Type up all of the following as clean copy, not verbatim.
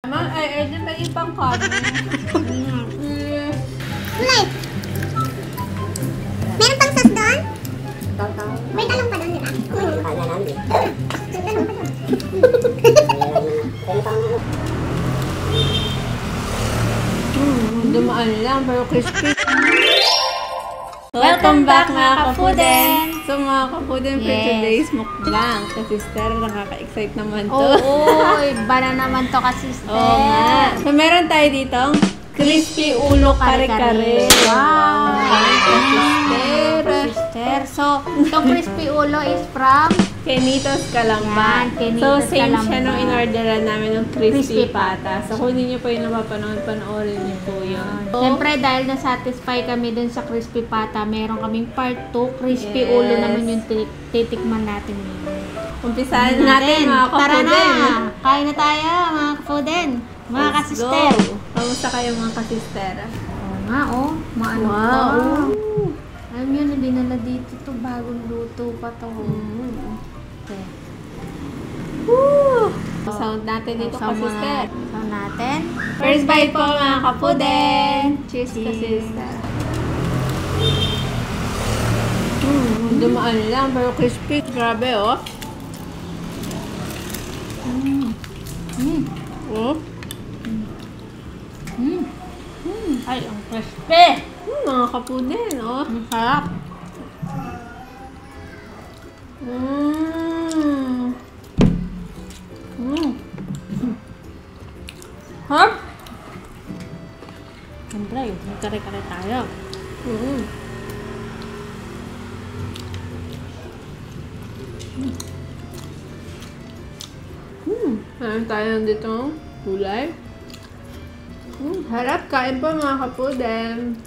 Ay, di ba ibang kanin? Kulay. Meron pang sauce doon? Tataw. May talong pa doon, di ba? Kala namin. May talong pa doon. Dumaan lang, pero crispy. Welcome back mga kapuden! So mga kapuden, for Yes. today's mukbang. Kasi sister, nakaka-excite naman to. Oo, iba na naman to kasi sister. Oo nga. So meron tayo ditong crispy ulo kare-kare. Wow! Sister. Sister. So, itong crispy ulo is from Kenitos Kalamba. Yan, Kenitos So same Kalamba. siya nung in-orderan namin ng crispy Crispy pata. So kung hindi nyo po yung napapanood, panoorin nyo po yun. So, Siyempre, dahil na-satisfy kami dun sa crispy pata, meron kaming part 2. Crispy Yes. ulo naman yung titikman natin ngayon. umpisahan natin mga Tara kapuden. na! Kain na tayo, mga kapuden. Mga Let's kasister. go. Kamusta kayo mga kasister? Oo nga, oh. Maano Wow. pa. Alam nyo, dinala dito to. Bagong luto pa to. Okay. Woo! Sound natin dito Sound kasister. muna. Sound natin. First bite po mga kapuden. Cheers kasister. Dumaan lang pero crispy. Grabe oh. Oh. Ay, ang crispy. Mga kapuden oh. Ang sarap. Harap. Siyempre, magkare-kare tayo. Meron tayo dito gulay. Harap, kain po mga kapuden.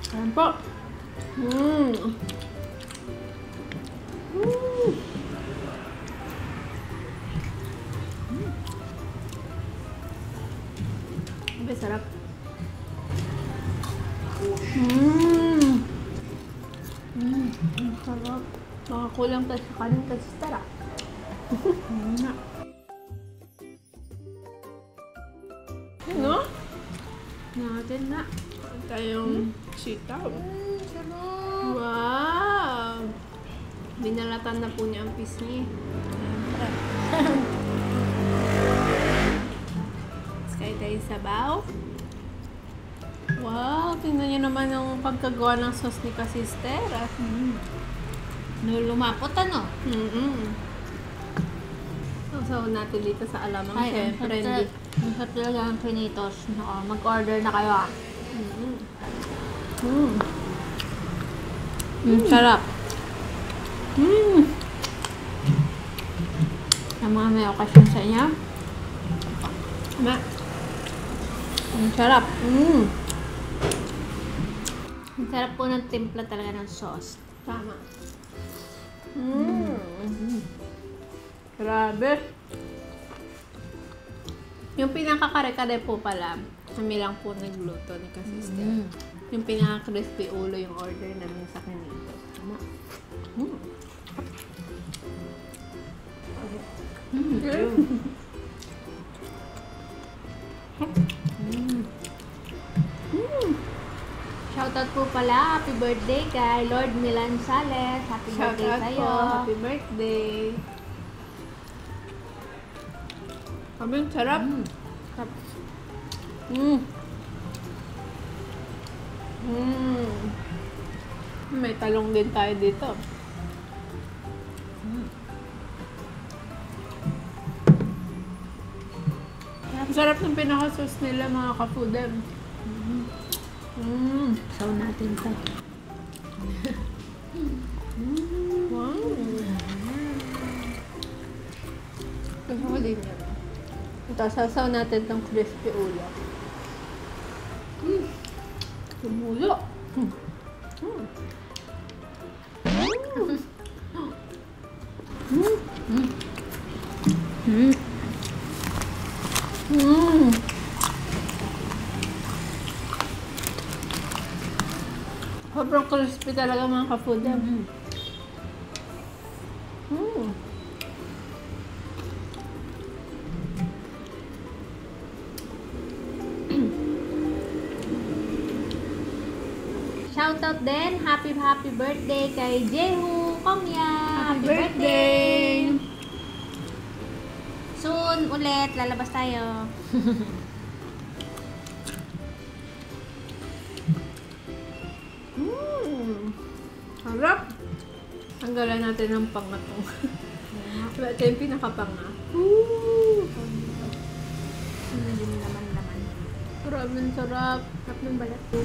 Kain po. Sabi, sarap. Sarap. Makakulang tayo sa kanin kasi sarap. No? Natin na. Meron tayong sitaw. Sarap. Wow! Binalatan na po niya ang pisngi. Tapos kain tayo sabaw. Wow! Tingnan niyo naman ang pagkagawa ng sauce ni Kasister. Lumapot ano? So, natin dito sa alamang Ay, syempre. Hindi. ang sarap talaga ang Kenitos. Mag-order na kayo ah. Sarap. Ang mga may okasyon sa inyo. Ma. Ang sarap. Ang sarap po ng timpla talaga ng sauce. Tama. Grabe. Yung pinaka-kare-kare po pala, kami lang po nagluto ni Kasister. Yung pinaka-crispy ulo yung order namin sa kanito. Tama. Shoutout po pala, happy birthday kay Lord Milan Sales. Happy Shout birthday out sa'yo. po. Happy birthday. Kami, sarap. May talong din tayo dito. Ang sarap ng pinaka-sauce nila mga kapuden. So natin to. Wow! Gusto ko din yan. Ito, sasaw natin tong crispy ulo. Tumulo! Sobrang crispy talaga mga kapuden. Shoutout din, happy birthday kay Jehu Komya. Happy birthday! Soon ulit, lalabas tayo. Harap! Tanggalan natin ng pangatong. Ito yung pinakapanga. Hindi din naman. Maraming sarap. Sarap ng balat ko.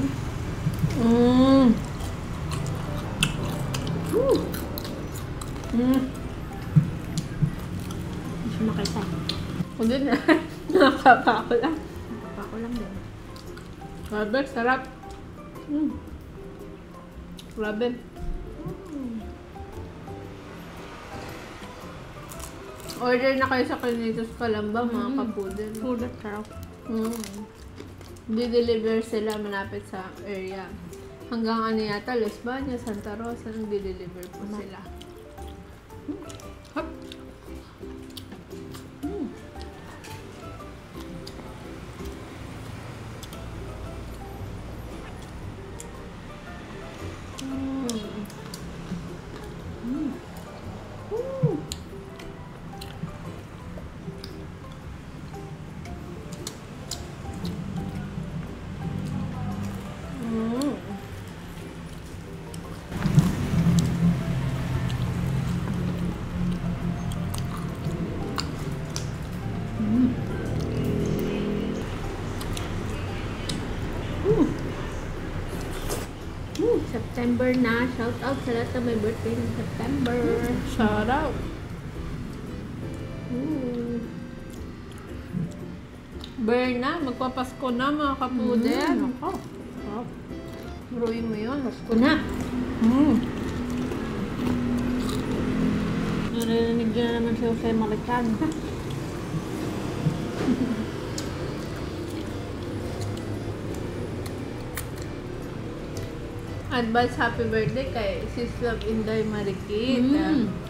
Hindi siya makita. Hindi na. Nakakapa ko lang. Ako lang din. Grabe, sarap. Grabe. Order na kayo sa Carnitos Calamba, mga kapudel. Pudot sarap. Di-deliver sila malapit sa area. Hanggang ano yata, Los Baños, Santa Rosa, nang di-deliver po sila. Hop. September na. Shout out sa lahat na may birthday ng September. Shout out. Berna, magpapasko na mga kapudel. Ako. Buruin mo yun. Pasko na. Narinig na naman si Jose Marichan. Advance happy birthday kay Sis Love Inday Marikit.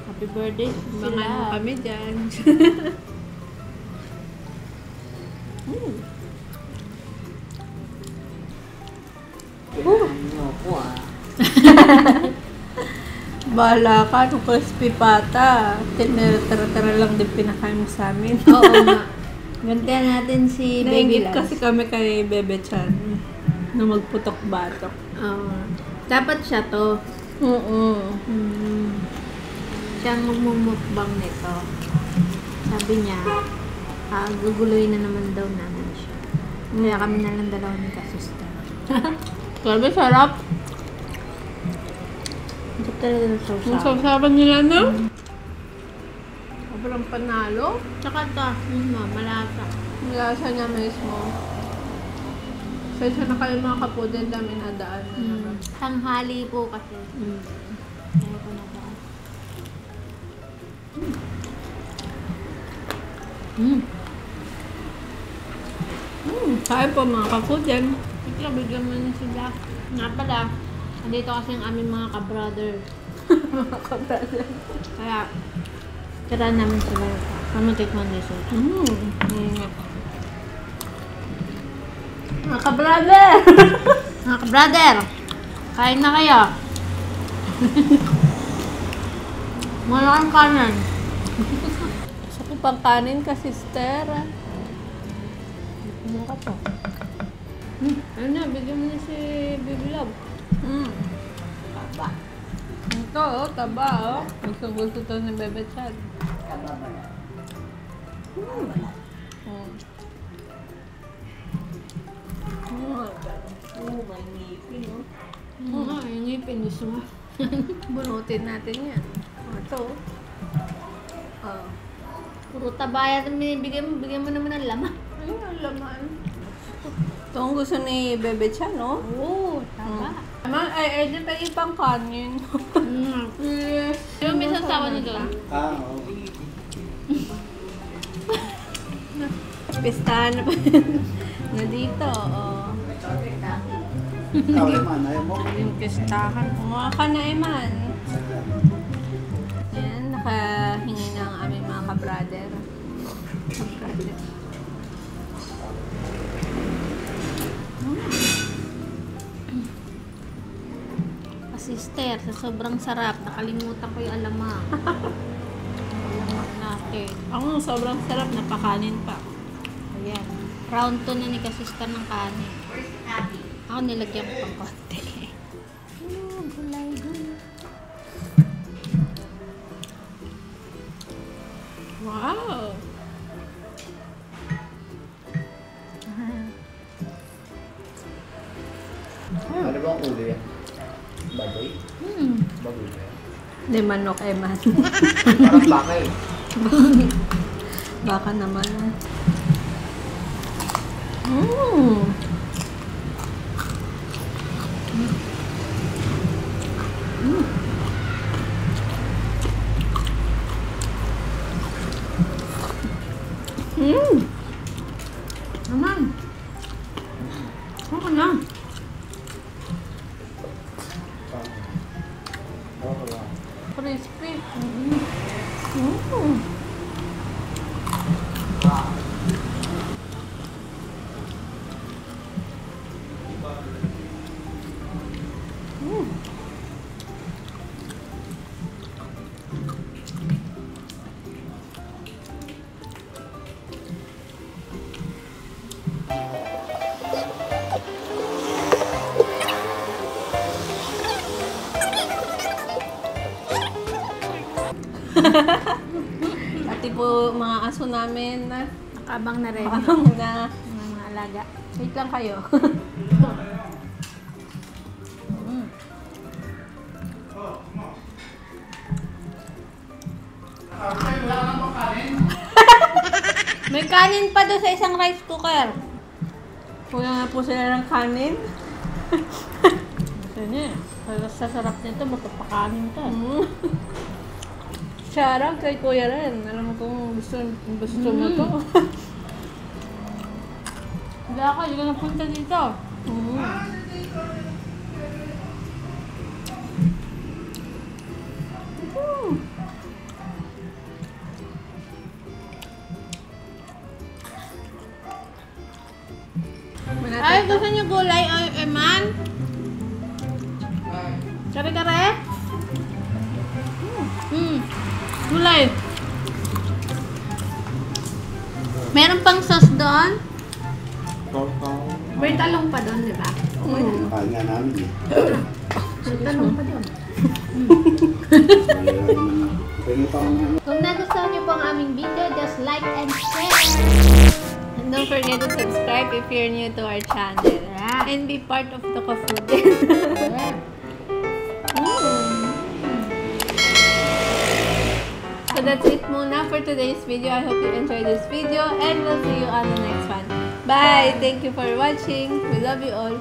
Happy birthday Mga sila. ano kami dyan. Bahala ka, nung crispy pata. Tinira-tira lang din pinakain mo sa amin. Oo nga. Gantihan natin si Baby Naingit Lance. kasi kami kay Bebe Chan na magputok-batok. Oo. Dapat siya to. Oo. Siya ang magmumukbang nito. Sabi niya, guguloy na naman daw namin siya. Kaya kami na lang dalawa ni ka-sister. Grabe, sarap. Ito talaga ng Ang sausaw. sausawan nila na. Sobrang panalo. Tsaka ito, malasa. Lasa niya mismo. Sensya na kayo mga kapudin, dami na daan na naman. Tanghali po kasi. Kaya ko na ba? Kain po mga kapudin. Ito, bigyan mo na sila. Nga pala, andito kasi ang aming mga ka-brother. Mga kapudin. Kaya, tira namin sila. Kami tikman din sila. Mga ka-brother! Mga ka-brother, kain na kayo. Malaking kanan. Sa pang kanin ka, sister. Ano ka to? Ano na, bigyan mo na si Baby Love. Taba. Ito, oh, taba, oh. Gusto to ni Bebe Chan. May ngipin, no? Oo nga, yung ngipin. Gusto mo. Bunutin natin yan. Ito. Oh. Puro taba yan ang binibigay mo. Bigyan mo naman ng laman. Ayun ang laman. Ito ang gusto ni Bebe Chan, no? Oo, taba. Naman, ay, di pa ibang kanin. Yes. Yung may sasawa niyo doon? Oo. Pistahan na pa. Na dito, oh. Ikaw naman, ayaw mo. Yung pistahan. Mga kanaiman. Yan, nakahingi na ang aming mga ka-brother. Ka-brother. Sister, sa sobrang sarap, nakalimutan ko yung alamang. Alamang natin. Ako sobrang sarap, napakanin pa. Ayan. Round 2 na ni ka-sister ng kanin. Ako nilagyan ko pang konti. Gulay, gulay. Wow! Ano bang ulo yan? Baboy? Baboy ba yan? Hindi manok, Eman. Parang bakay. Baka naman. Mmm! Mmm! Naman. Okay na. Crispy. Mmm! Pati po mga aso namin na Nakabang na rin. parang na Mga alaga. wait lang kayo. May kanin pa doon sa isang rice cooker. Kuya nga po sila ng kanin. Gusto niya. Sa sarap nito, magpapakanin ka. Shoutout kay Kuya Ren. Alam mo kung gusto mo to. Wala ka, hindi ka napunta dito. Ay, gusto niyo gulay, Eman? Kare-kare? Gulay. Meron pang sauce doon? May talong pa doon, di ba? Kain nga namin eh. May talong pa doon. Pwede pa kami ano. Kung nagustuhan niyo po ang aming video, just like and share. And don't forget to subscribe if you're new to our channel. Yeah. And be part of the Food. So that's it muna for today's video. I hope you enjoyed this video and we'll see you on the next one. Bye! Thank you for watching. We love you all.